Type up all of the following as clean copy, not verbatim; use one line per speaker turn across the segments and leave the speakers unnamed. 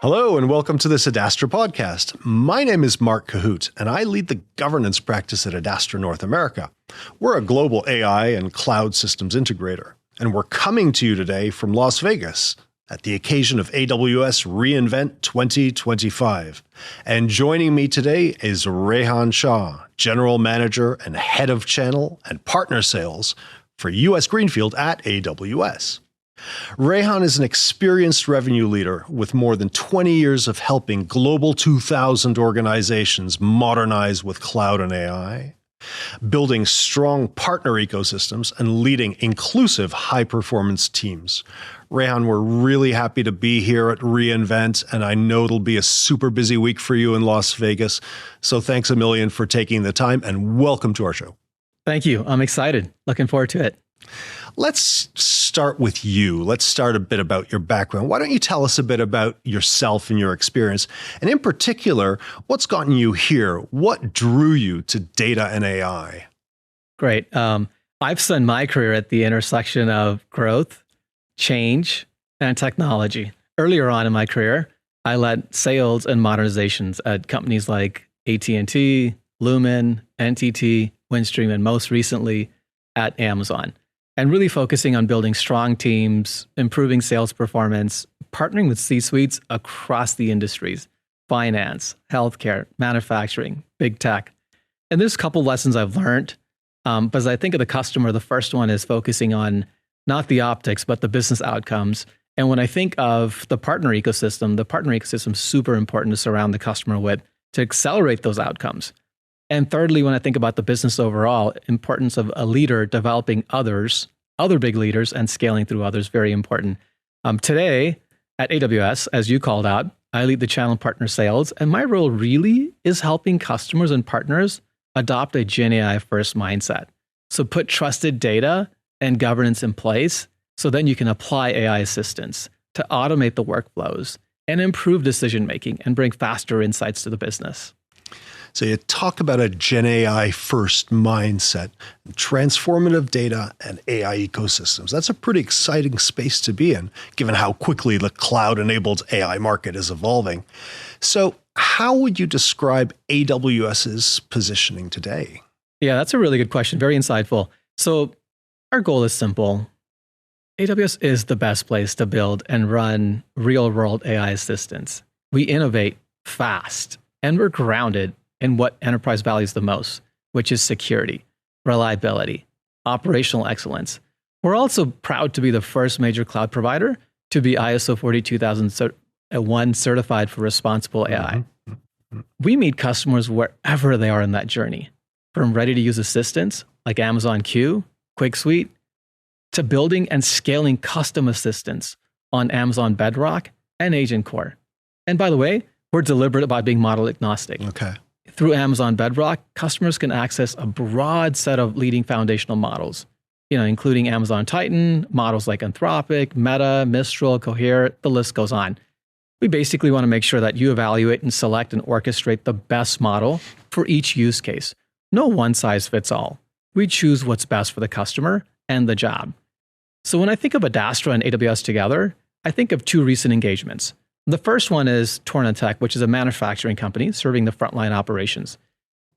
Hello and welcome to this Adastra podcast. My name is Mark Cahoot and I lead the governance practice at Adastra North America. We're a global AI and cloud systems integrator, and we're coming to you today from Las Vegas at the occasion of AWS reInvent 2025. And joining me today is Rehan Shah, General Manager and Head of Channel and Partner Sales for US Greenfield at AWS. Rehan is an experienced revenue leader with more than 20 years of helping Global 2000 organizations modernize with cloud and AI, building strong partner ecosystems, and leading inclusive high-performance teams. Rehan, we're really happy to be here at reInvent, and I know it'll be a super busy week for you in Las Vegas. So thanks a million for taking the time, and welcome to our show.
Thank you. I'm excited. Looking forward to it.
Let's start with you. Let's start a bit about your background. Why don't you tell us a bit about yourself and your experience? And in particular, what's gotten you here? What drew you to data and AI?
Great. I've spent my career at the intersection of growth, change, and technology. Earlier on in my career, I led sales and modernizations at companies like AT&T, Lumen, NTT, Windstream, and most recently at Amazon. And really focusing on building strong teams, improving sales performance, partnering with C-suites across the industries, finance, healthcare, manufacturing, big tech. And there's a couple lessons I've learned. But as I think of the customer, the first one is focusing on not the optics, but the business outcomes. And when I think of the partner ecosystem is super important to surround the customer with to accelerate those outcomes. And thirdly, when I think about the business overall, importance of a leader developing other big leaders and scaling through others, very important. Today at AWS, as you called out, I lead the channel partner sales, and my role really is helping customers and partners adopt a Gen AI first mindset. So put trusted data and governance in place so then you can apply AI assistance to automate the workflows and improve decision making and bring faster insights to the business.
So you talk about a Gen AI first mindset, transformative data and AI ecosystems. That's a pretty exciting space to be in, given how quickly the cloud-enabled AI market is evolving. So how would you describe AWS's positioning today?
Yeah, that's a really good question. Very insightful. So our goal is simple. AWS is the best place to build and run real-world AI assistants. We innovate fast, and we're grounded in what enterprise values the most, which is security, reliability, operational excellence. We're also proud to be the first major cloud provider to be ISO 42001 certified for responsible AI. We meet customers wherever they are in that journey, from ready-to-use assistants like Amazon Q, Quick Suite, to building and scaling custom assistants on Amazon Bedrock and Agent Core. And by the way, we're deliberate about being model agnostic.
Okay.
Through Amazon Bedrock, customers can access a broad set of leading foundational models, including Amazon Titan, models like Anthropic, Meta, Mistral, Cohere, the list goes on. We basically want to make sure that you evaluate and select and orchestrate the best model for each use case. No one size fits all. We choose what's best for the customer and the job. So when I think of Adastra and AWS together, I think of two recent engagements. The first one is Tornatech, which is a manufacturing company serving the frontline operations.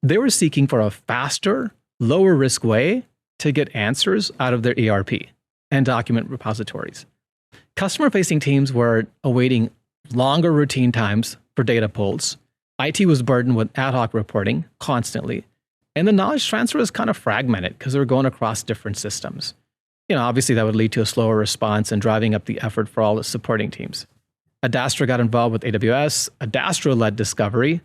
They were seeking for a faster, lower risk way to get answers out of their ERP and document repositories. Customer-facing teams were awaiting longer routine times for data pulls. IT was burdened with ad hoc reporting constantly. And the knowledge transfer was kind of fragmented because they were going across different systems. Obviously that would lead to a slower response and driving up the effort for all the supporting teams. Adastra got involved with AWS. Adastra led discovery,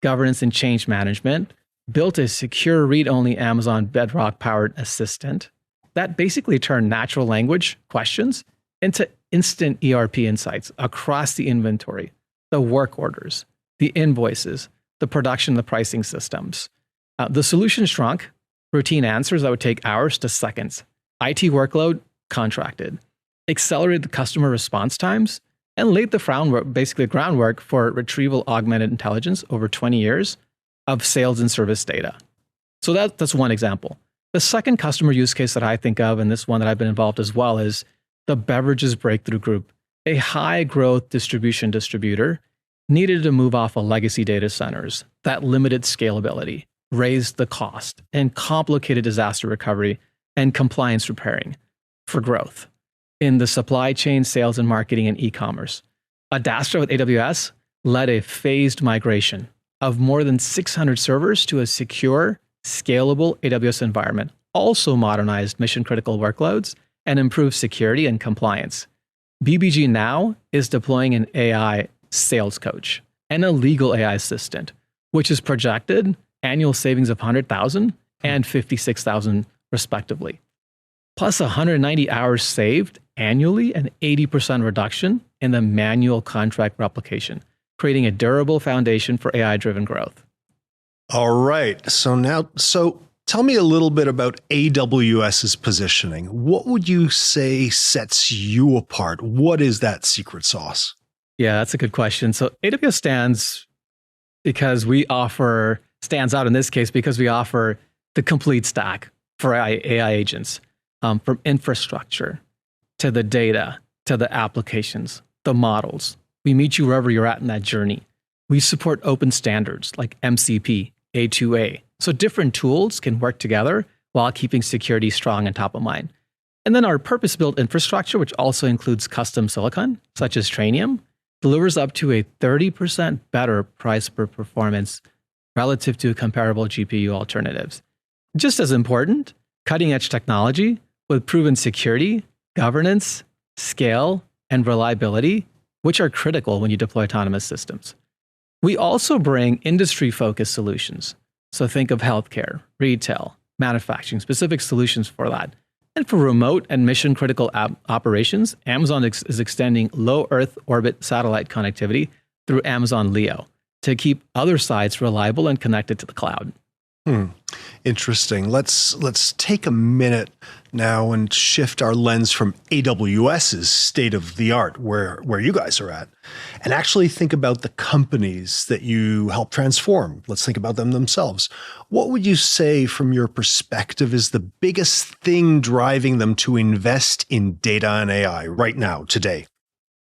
governance, and change management, built a secure read-only Amazon Bedrock-powered assistant that basically turned natural language questions into instant ERP insights across the inventory, the work orders, the invoices, the production, the pricing systems. The solution shrunk routine answers that would take hours to seconds. IT workload contracted, accelerated the customer response times, and laid the groundwork for retrieval augmented intelligence over 20 years of sales and service data. So that's one example. The second customer use case that I think of, and this one that I've been involved as well, is the beverages breakthrough group. A high growth distributor needed to move off of legacy data centers that limited scalability, raised the cost, and complicated disaster recovery and compliance repairing for growth in the supply chain, sales and marketing, and e-commerce. Adastra with AWS led a phased migration of more than 600 servers to a secure, scalable AWS environment, also modernized mission-critical workloads and improved security and compliance. BBG now is deploying an AI sales coach and a legal AI assistant, which is projected annual savings of 100,000 and 56,000 respectively, plus 190 hours saved annually and 80% reduction in the manual contract replication, creating a durable foundation for AI-driven growth.
All right. So tell me a little bit about AWS's positioning. What would you say sets you apart? What is that secret sauce?
Yeah, that's a good question. So AWS stands out in this case because we offer the complete stack for AI agents, from infrastructure to the data to the applications, the models. We meet you wherever you're at in that journey. We support open standards like MCP, A2A, so different tools can work together while keeping security strong and top of mind. And then our purpose-built infrastructure, which also includes custom silicon, such as Trainium, delivers up to a 30% better price per performance relative to comparable GPU alternatives. Just as important, cutting-edge technology with proven security, governance, scale, and reliability, which are critical when you deploy autonomous systems. We also bring industry-focused solutions. So think of healthcare, retail, manufacturing, specific solutions for that. And for remote and mission-critical operations, Amazon is extending low Earth orbit satellite connectivity through Amazon Leo to keep other sites reliable and connected to the cloud.
Interesting. Let's take a minute now and shift our lens from AWS's state of the art, where you guys are at, and actually think about the companies that you help transform. Let's think about them themselves. What would you say from your perspective is the biggest thing driving them to invest in data and AI right now, today?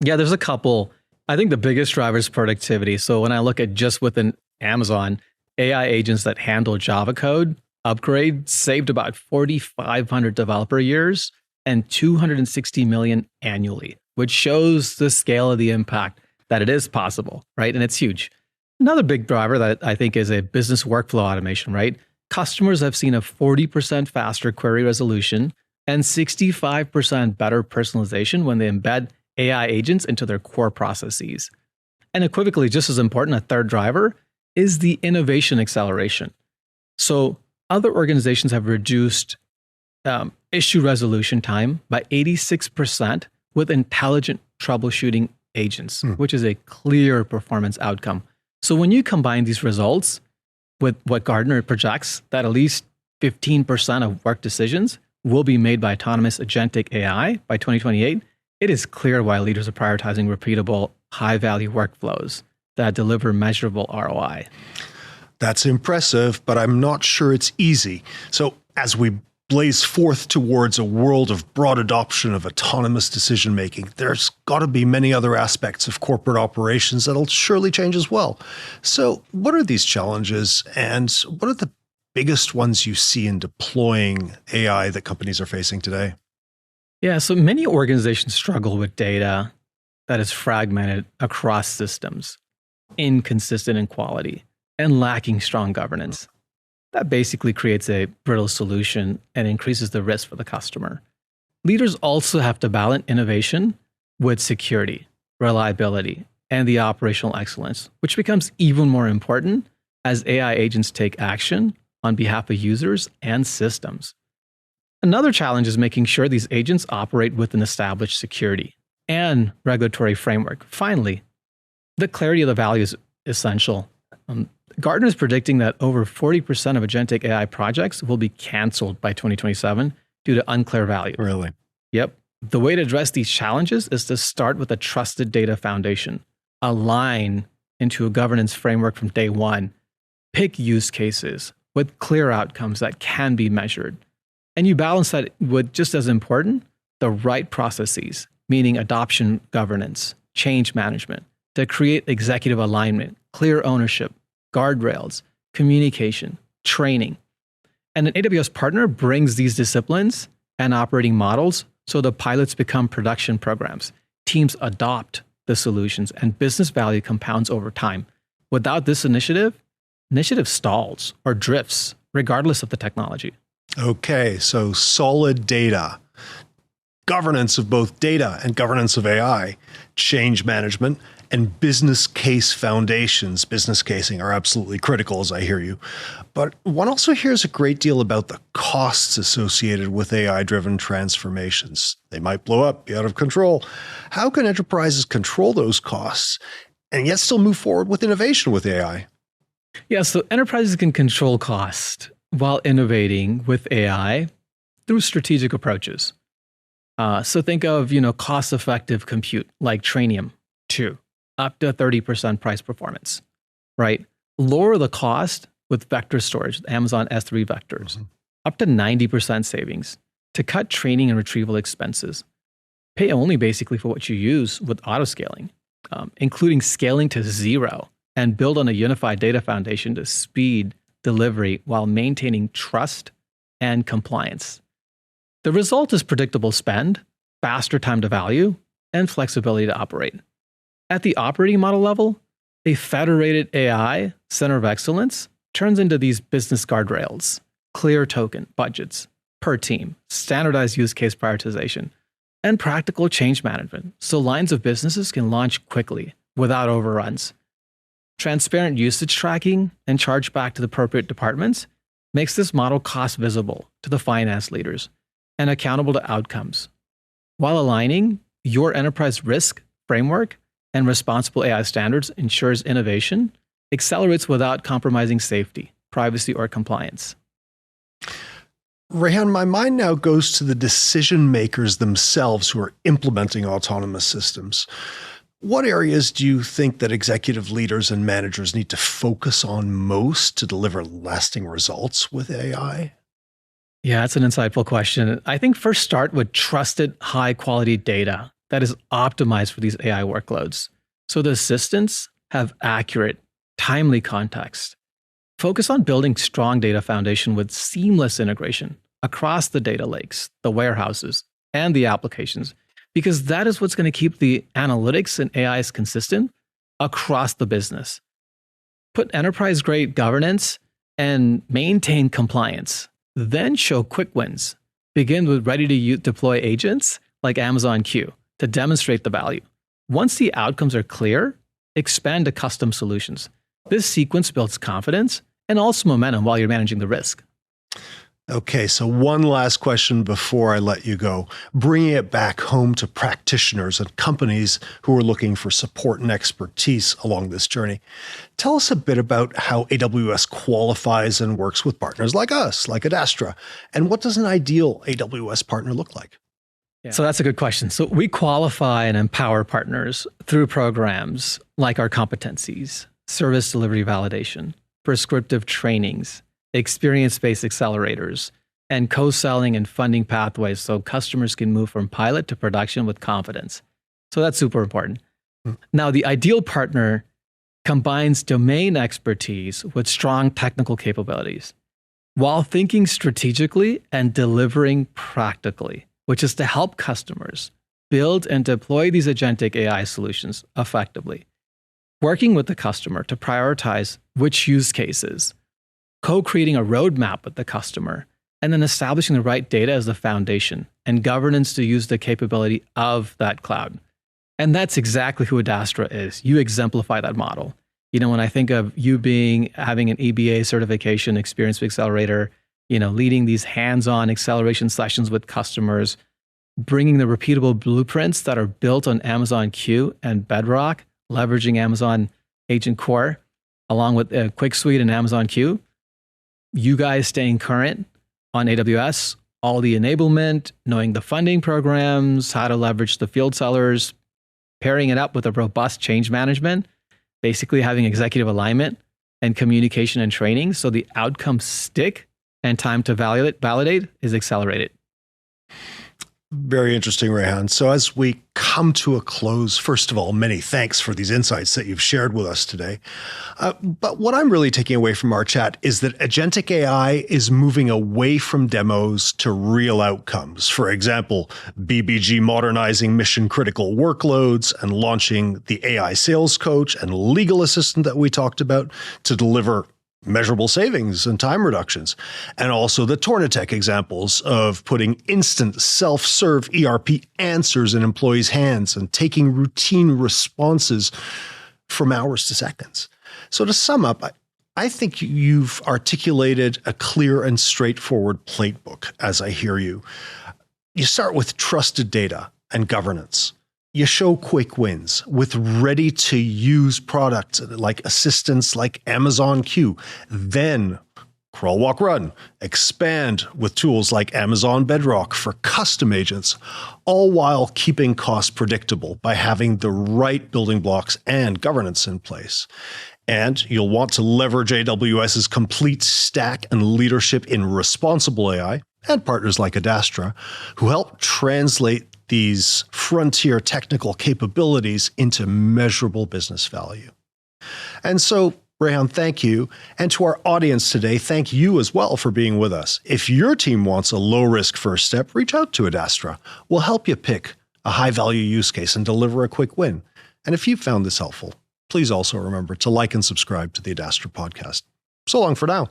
Yeah, there's a couple. I think the biggest driver is productivity. So when I look at just within Amazon, AI agents that handle Java code upgrade saved about 4,500 developer years and 260 million annually, which shows the scale of the impact that it is possible, right? And it's huge. Another big driver that I think is a business workflow automation, right? Customers have seen a 40% faster query resolution and 65% better personalization when they embed AI agents into their core processes. And equivocally, just as important, a third driver is the innovation acceleration. So other organizations have reduced issue resolution time by 86% with intelligent troubleshooting agents, which is a clear performance outcome. So when you combine these results with what Gartner projects, that at least 15% of work decisions will be made by autonomous agentic AI by 2028, it is clear why leaders are prioritizing repeatable, high-value workflows that deliver measurable ROI.
That's impressive, but I'm not sure it's easy. So as we blaze forth towards a world of broad adoption of autonomous decision-making, there's got to be many other aspects of corporate operations that'll surely change as well. So what are these challenges, and what are the biggest ones you see in deploying AI that companies are facing today?
Yeah, so many organizations struggle with data that is fragmented across systems, inconsistent in quality, and lacking strong governance. That basically creates a brittle solution and increases the risk for the customer. Leaders also have to balance innovation with security, reliability, and the operational excellence, which becomes even more important as AI agents take action on behalf of users and systems. Another challenge is making sure these agents operate with an established security and regulatory framework. Finally, the clarity of the value is essential. Gartner is predicting that over 40% of agentic AI projects will be canceled by 2027 due to unclear value.
Really?
Yep. The way to address these challenges is to start with a trusted data foundation, align into a governance framework from day one, pick use cases with clear outcomes that can be measured. And you balance that with, just as important, the right processes, meaning adoption governance, change management, to create executive alignment, clear ownership, guardrails, communication, training. And an AWS partner brings these disciplines and operating models so the pilots become production programs. Teams adopt the solutions and business value compounds over time. Without this initiative stalls or drifts, regardless of the technology.
Okay, so solid data, governance of both data and governance of AI, change management, and business case foundations, business casing, are absolutely critical, as I hear you. But one also hears a great deal about the costs associated with AI-driven transformations. They might blow up, be out of control. How can enterprises control those costs and yet still move forward with innovation with AI?
Yeah, so enterprises can control cost while innovating with AI through strategic approaches. So think of, cost-effective compute like Trainium 2, up to 30% price performance, right? Lower the cost with vector storage, Amazon S3 vectors, up to 90% savings to cut training and retrieval expenses. Pay only basically for what you use with autoscaling, including scaling to zero, and build on a unified data foundation to speed delivery while maintaining trust and compliance. The result is predictable spend, faster time to value, and flexibility to operate. At the operating model level, a federated AI center of excellence turns into these business guardrails, clear token budgets per team, standardized use case prioritization, and practical change management so lines of businesses can launch quickly without overruns. Transparent usage tracking and charge back to the appropriate departments makes this model cost visible to the finance leaders and accountable to outcomes, while aligning your enterprise risk framework and responsible AI standards ensures innovation accelerates without compromising safety, privacy, or compliance.
Rehan, my mind now goes to the decision makers themselves who are implementing autonomous systems. What areas do you think that executive leaders and managers need to focus on most to deliver lasting results with AI?
Yeah, that's an insightful question. I think first start with trusted, high-quality data that is optimized for these AI workloads, so the assistants have accurate, timely context. Focus on building strong data foundation with seamless integration across the data lakes, the warehouses, and the applications, because that is what's going to keep the analytics and AIs consistent across the business. Put enterprise-grade governance and maintain compliance. Then show quick wins. Begin with ready-to-deploy agents like Amazon Q to demonstrate the value. Once the outcomes are clear, expand to custom solutions. This sequence builds confidence and also momentum while you're managing the risk.
Okay, so one last question before I let you go. Bringing it back home to practitioners and companies who are looking for support and expertise along this journey. Tell us a bit about how AWS qualifies and works with partners like us, like Adastra, and what does an ideal AWS partner look like?
Yeah. So that's a good question. So we qualify and empower partners through programs like our competencies, service delivery validation, prescriptive trainings, experience-based accelerators, and co-selling and funding pathways so customers can move from pilot to production with confidence. So that's super important. Now, the ideal partner combines domain expertise with strong technical capabilities while thinking strategically and delivering practically, which is to help customers build and deploy these agentic AI solutions effectively. Working with the customer to prioritize which use cases, co-creating a roadmap with the customer, and then establishing the right data as the foundation and governance to use the capability of that cloud. And that's exactly who Adastra is. You exemplify that model. When I think of you having an EBA certification, experience accelerator, leading these hands-on acceleration sessions with customers, bringing the repeatable blueprints that are built on Amazon Q and Bedrock, leveraging Amazon Agent Core, along with Quick Suite and Amazon Q, you guys staying current on AWS, all the enablement, knowing the funding programs, how to leverage the field sellers, pairing it up with a robust change management, basically having executive alignment and communication and training so the outcomes stick and time to validate is accelerated.
Very interesting, Rehan. So as we come to a close, first of all, many thanks for these insights that you've shared with us today. But what I'm really taking away from our chat is that agentic AI is moving away from demos to real outcomes. For example, BBG modernizing mission-critical workloads and launching the AI sales coach and legal assistant that we talked about to deliver measurable savings and time reductions, and also the Tornatech examples of putting instant self-serve ERP answers in employees' hands and taking routine responses from hours to seconds. So to sum up, I think you've articulated a clear and straightforward playbook as I hear you. You start with trusted data and governance. You show quick wins with ready-to-use products like assistants like Amazon Q. Then crawl, walk, run. Expand with tools like Amazon Bedrock for custom agents, all while keeping costs predictable by having the right building blocks and governance in place. And you'll want to leverage AWS's complete stack and leadership in responsible AI and partners like Adastra, who help translate these frontier technical capabilities into measurable business value. And so, Rehan, thank you. And to our audience today, thank you as well for being with us. If your team wants a low-risk first step, reach out to Adastra. We'll help you pick a high-value use case and deliver a quick win. And if you found this helpful, please also remember to like and subscribe to the Adastra podcast. So long for now.